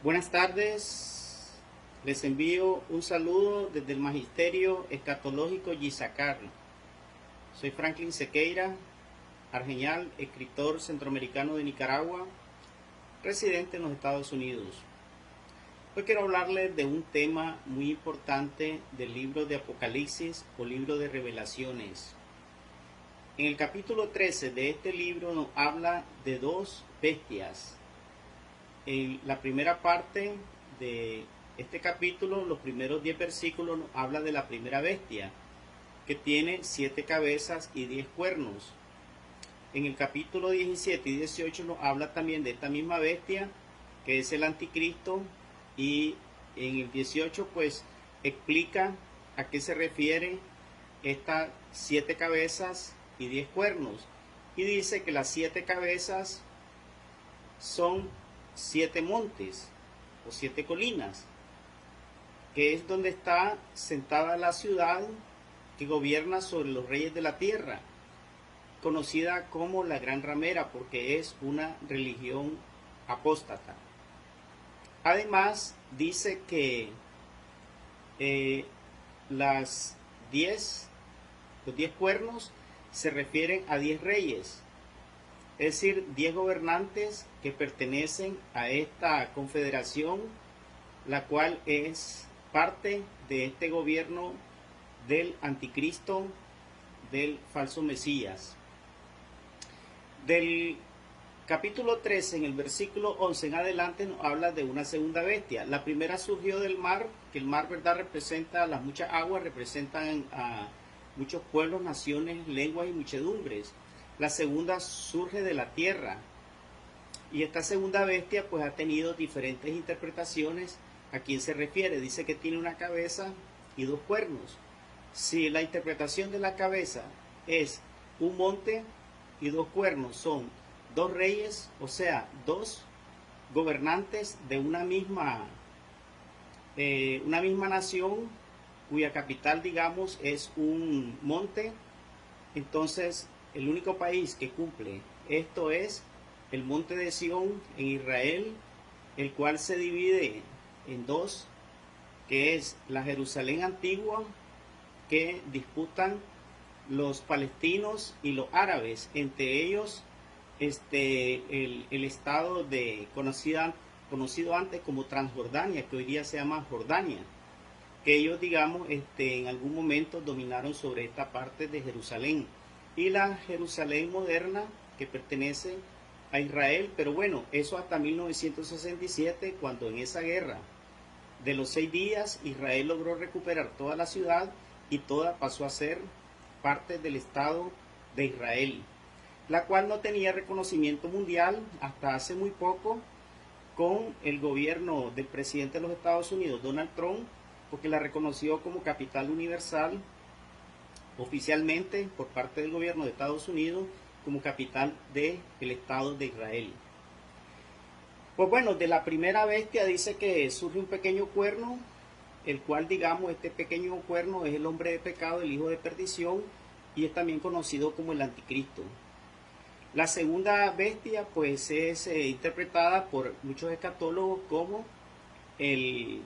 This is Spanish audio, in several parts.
Buenas tardes, les envío un saludo desde el Magisterio Escatológico Yisacar. Soy Franklin Sequeira, argenial, escritor centroamericano de Nicaragua, residente en los Estados Unidos. Hoy quiero hablarles de un tema muy importante del libro de Apocalipsis o libro de Revelaciones. En el capítulo 13 de este libro nos habla de dos bestias. En la primera parte de este capítulo, los primeros 10 versículos, nos habla de la primera bestia, que tiene 7 cabezas y 10 cuernos. En el capítulo 17 y 18 nos habla también de esta misma bestia, que es el anticristo, y en el 18 pues explica a qué se refiere estas 7 cabezas y 10 cuernos. Y dice que las 7 cabezas son 7 montes o 7 colinas, que es donde está sentada la ciudad que gobierna sobre los reyes de la tierra, conocida como la Gran Ramera, porque es una religión apóstata. Además, dice que las 10, los 10 cuernos se refieren a 10 reyes, es decir, 10 gobernantes que pertenecen a esta confederación, la cual es parte de este gobierno del anticristo, del falso Mesías. Del capítulo 13, en el versículo 11 en adelante, nos habla de una segunda bestia. La primera surgió del mar, que el mar, ¿verdad?, representa las muchas aguas, representan a muchos pueblos, naciones, lenguas y muchedumbres. La segunda surge de la tierra. Y esta segunda bestia pues ha tenido diferentes interpretaciones a quién se refiere. Dice que tiene una cabeza y 2 cuernos. Si la interpretación de la cabeza es un monte y 2 cuernos, son 2 reyes, o sea, 2 gobernantes de una misma nación, cuya capital, digamos, es un monte. Entonces, el único país que cumple esto es el monte de Sión en Israel, el cual se divide en dos, que es la Jerusalén antigua, que disputan los palestinos y los árabes, entre ellos el estado conocido antes como Transjordania, que hoy día se llama Jordania, que ellos, digamos, en algún momento dominaron sobre esta parte de Jerusalén, y la Jerusalén moderna, que pertenece a Israel. Pero bueno, eso hasta 1967, cuando en esa guerra de los 6 días Israel logró recuperar toda la ciudad y toda pasó a ser parte del Estado de Israel, la cual no tenía reconocimiento mundial hasta hace muy poco, con el gobierno del presidente de los Estados Unidos, Donald Trump, porque la reconoció como capital universal oficialmente por parte del gobierno de Estados Unidos, como capital del Estado de Israel. Pues bueno, de la primera bestia dice que surge un pequeño cuerno, el cual, digamos, este pequeño cuerno es el hombre de pecado, el hijo de perdición, y es también conocido como el anticristo. La segunda bestia pues es interpretada por muchos escatólogos como el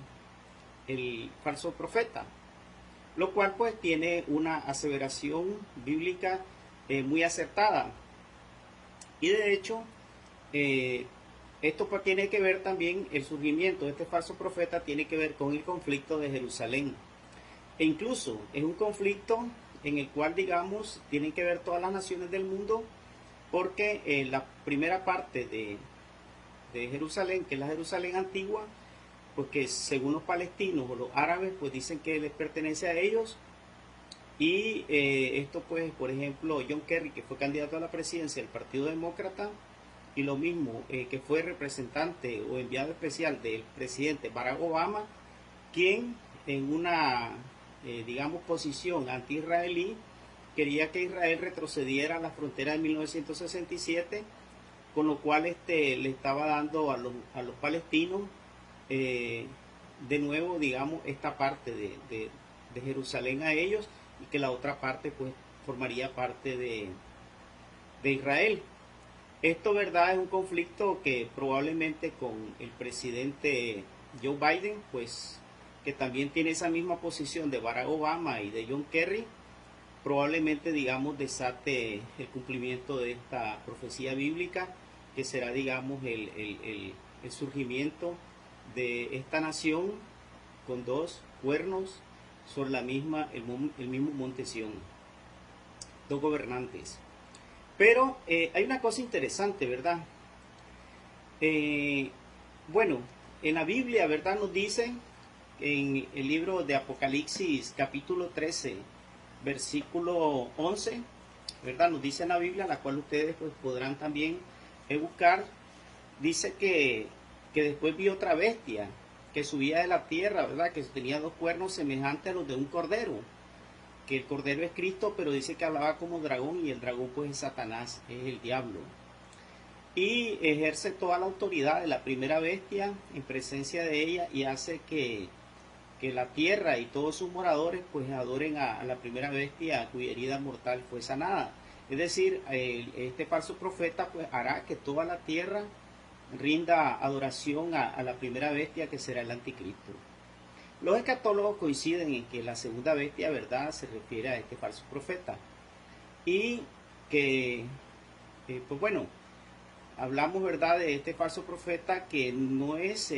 falso profeta, lo cual pues tiene una aseveración bíblica muy acertada. Y de hecho, esto pues tiene que ver también, el surgimiento de este falso profeta tiene que ver con el conflicto de Jerusalén. E incluso es un conflicto en el cual, digamos, tienen que ver todas las naciones del mundo, porque la primera parte de Jerusalén, que es la Jerusalén antigua, pues que según los palestinos o los árabes, pues dicen que les pertenece a ellos. Y esto pues, por ejemplo, John Kerry, que fue candidato a la presidencia del Partido Demócrata, y lo mismo que fue representante o enviado especial del presidente Barack Obama, quien en una, digamos, posición anti-israelí, quería que Israel retrocediera a la frontera de 1967, con lo cual le estaba dando a los palestinos de nuevo, digamos, esta parte de Jerusalén a ellos, y que la otra parte pues formaría parte de Israel. Esto, ¿verdad? Es un conflicto que probablemente con el presidente Joe Biden, pues que también tiene esa misma posición de Barack Obama y de John Kerry, probablemente, digamos, desate el cumplimiento de esta profecía bíblica, que será, digamos, el surgimiento de esta nación con dos cuernos sobre el mismo monte Sión, dos gobernantes. Pero hay una cosa interesante, ¿verdad? Eh, bueno, en la Biblia, ¿verdad? Nos dice en el libro de Apocalipsis capítulo 13, versículo 11, ¿verdad? Nos dice en la Biblia, la cual ustedes pues, podrán también buscar, dice que después vi otra bestia que subía de la tierra, ¿verdad? Que tenía dos cuernos semejantes a los de un cordero, que el cordero es Cristo, pero dice que hablaba como dragón y el dragón pues es Satanás, es el diablo. Y ejerce toda la autoridad de la primera bestia en presencia de ella y hace que la tierra y todos sus moradores pues adoren a la primera bestia cuya herida mortal fue sanada. Es decir, este falso profeta pues hará que toda la tierra rinda adoración a la primera bestia que será el anticristo. Los escatólogos coinciden en que la segunda bestia, ¿verdad?, se refiere a este falso profeta. Y que, pues bueno, hablamos, ¿verdad?, de este falso profeta que no es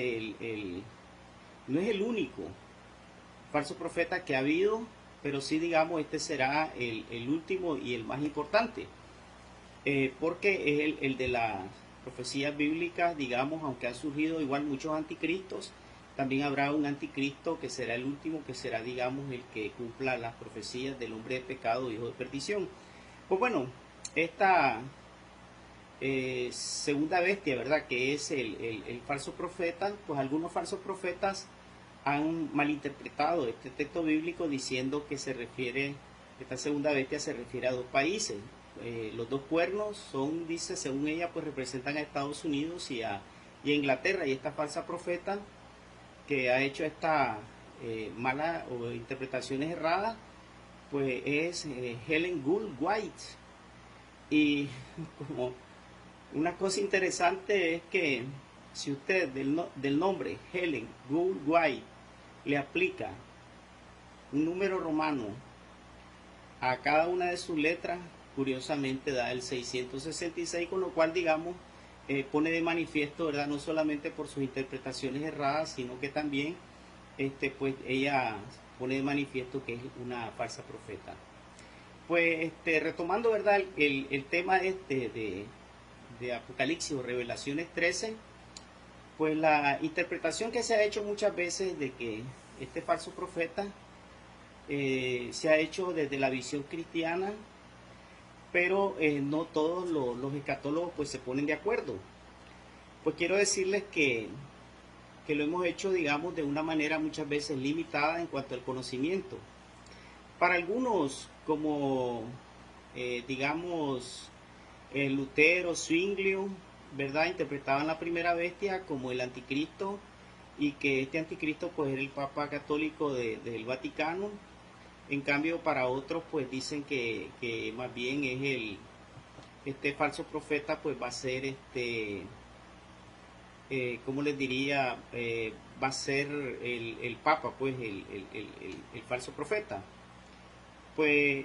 no es el único falso profeta que ha habido, pero sí, digamos, este será el último y el más importante, porque es el de las profecías bíblicas, digamos, aunque han surgido igual muchos anticristos, también habrá un anticristo que será el último, que será, digamos, el que cumpla las profecías del hombre de pecado, hijo de perdición. Pues bueno, esta segunda bestia, ¿verdad?, que es el falso profeta, pues algunos falsos profetas han malinterpretado este texto bíblico diciendo que esta segunda bestia se refiere a dos países. Los dos cuernos son, dice, según ella, pues representan a Estados Unidos y a Inglaterra, y esta falsa profeta que ha hecho esta mala o interpretaciones erradas, pues es Helen Gould White. Y como una cosa interesante es que si usted del nombre Helen Gould White le aplica un número romano a cada una de sus letras, curiosamente da el 666, con lo cual, digamos, pone de manifiesto, ¿verdad?, no solamente por sus interpretaciones erradas, sino que también pues ella pone de manifiesto que es una falsa profeta. Pues retomando, ¿verdad?, el tema de Apocalipsis o Revelaciones 13, pues la interpretación que se ha hecho muchas veces de que este falso profeta se ha hecho desde la visión cristiana, pero no todos los escatólogos pues se ponen de acuerdo. Pues quiero decirles que lo hemos hecho, digamos, de una manera muchas veces limitada en cuanto al conocimiento. Para algunos, como digamos Lutero, Zwinglio, ¿verdad?, interpretaban la primera bestia como el anticristo, y que este anticristo pues era el Papa católico del Vaticano. En cambio, para otros pues dicen que más bien es este falso profeta pues va a ser ¿cómo les diría? Va a ser el Papa, pues el falso profeta. Pues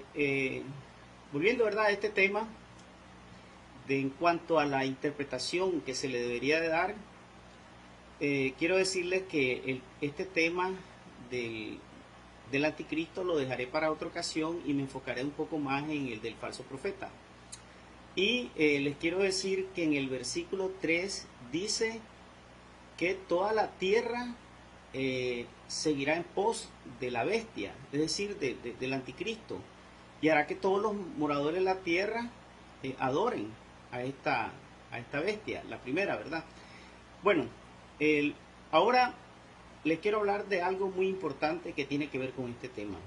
volviendo, ¿verdad?, a este tema, en cuanto a la interpretación que se le debería de dar, quiero decirles que este tema del anticristo lo dejaré para otra ocasión y me enfocaré un poco más en el del falso profeta. Y les quiero decir que en el versículo 3 dice que toda la tierra seguirá en pos de la bestia, es decir, del anticristo, y hará que todos los moradores de la tierra adoren a esta bestia, la primera, ¿verdad? Bueno, ahora les quiero hablar de algo muy importante que tiene que ver con este tema.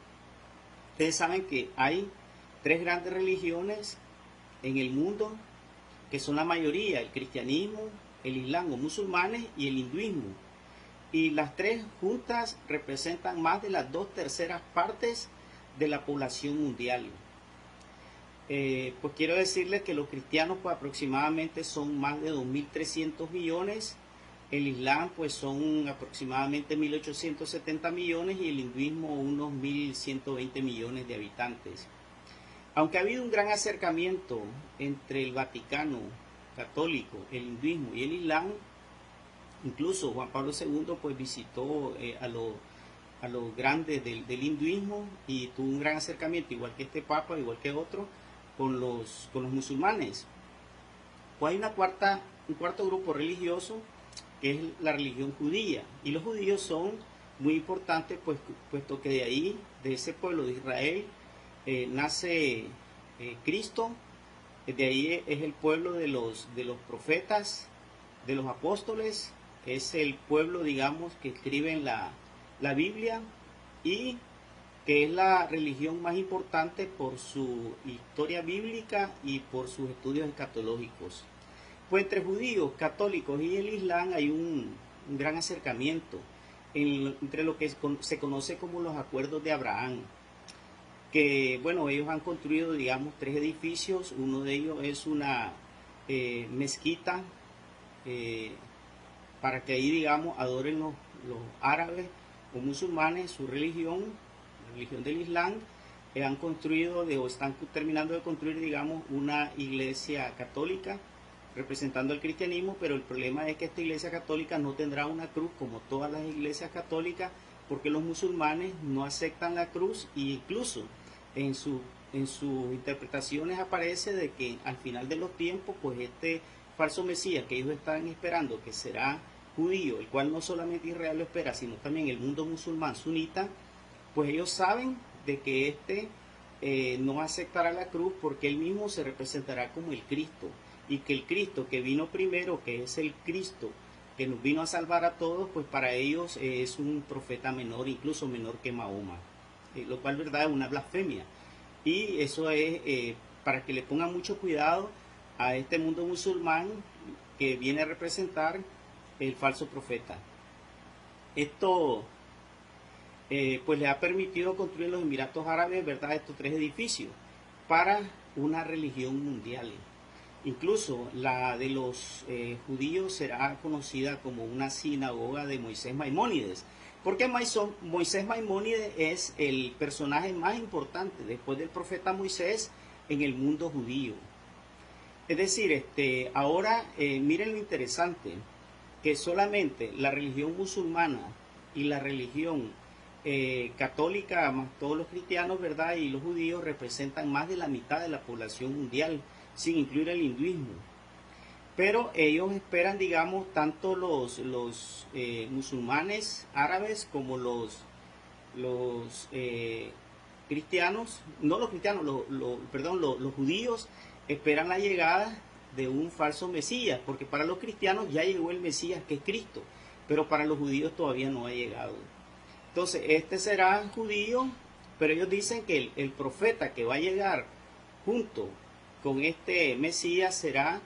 Ustedes saben que hay tres grandes religiones en el mundo, que son la mayoría: el cristianismo, el islam o musulmanes y el hinduismo. Y las tres juntas representan más de las 2/3 partes de la población mundial. Pues quiero decirles que los cristianos pues aproximadamente son más de 2.300 millones, el Islam pues son aproximadamente 1.870 millones y el hinduismo unos 1.120 millones de habitantes. Aunque ha habido un gran acercamiento entre el Vaticano católico, el hinduismo y el Islam, incluso Juan Pablo II pues visitó a los grandes del hinduismo y tuvo un gran acercamiento, igual que este papa, igual que otro, con los musulmanes. Pues hay un cuarto grupo religioso que es la religión judía, y los judíos son muy importantes pues, puesto que de ahí, de ese pueblo de Israel, nace Cristo, de ahí es el pueblo de los profetas, de los apóstoles, es el pueblo, digamos, que escriben la Biblia y que es la religión más importante por su historia bíblica y por sus estudios escatológicos. Pues entre judíos, católicos y el Islam hay un gran acercamiento entre lo que se conoce como los acuerdos de Abraham, que bueno, ellos han construido, digamos, 3 edificios. Uno de ellos es una mezquita para que ahí, digamos, adoren los árabes o musulmanes su religión, la religión del Islam. Han construido o están terminando de construir, digamos, una iglesia católica representando el cristianismo, pero el problema es que esta iglesia católica no tendrá una cruz como todas las iglesias católicas, porque los musulmanes no aceptan la cruz, e incluso en sus interpretaciones aparece de que al final de los tiempos, pues este falso Mesías que ellos están esperando, que será judío, el cual no solamente Israel lo espera, sino también el mundo musulmán sunita, pues ellos saben de que no aceptará la cruz porque él mismo se representará como el Cristo, y que el Cristo que vino primero, que es el Cristo que nos vino a salvar a todos, pues para ellos es un profeta menor, incluso menor que Mahoma, lo cual, verdad, es una blasfemia. Y eso es para que le pongan mucho cuidado a este mundo musulmán que viene a representar el falso profeta. Esto pues le ha permitido construir en los Emiratos Árabes, verdad, estos 3 edificios para una religión mundial. Incluso la de los judíos será conocida como una sinagoga de Moisés Maimónides, porque Moisés Maimónides es el personaje más importante después del profeta Moisés en el mundo judío. Es decir, ahora miren lo interesante, que solamente la religión musulmana y la religión católica, más todos los cristianos, verdad, y los judíos representan más de la mitad de la población mundial, sin incluir el hinduismo. Pero ellos esperan, digamos, tanto los musulmanes árabes como los cristianos, no los cristianos, perdón, los judíos esperan la llegada de un falso Mesías, porque para los cristianos ya llegó el Mesías, que es Cristo, pero para los judíos todavía no ha llegado. Entonces, este será judío, pero ellos dicen que el profeta que va a llegar junto con este Mesías será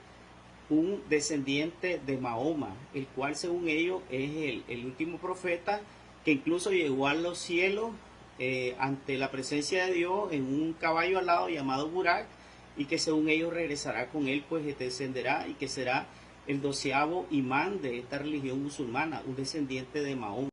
un descendiente de Mahoma, el cual según ellos es el último profeta que incluso llegó a los cielos ante la presencia de Dios en un caballo alado llamado Burak, y que según ellos regresará con él, pues descenderá, y que será el 12º imán de esta religión musulmana, un descendiente de Mahoma.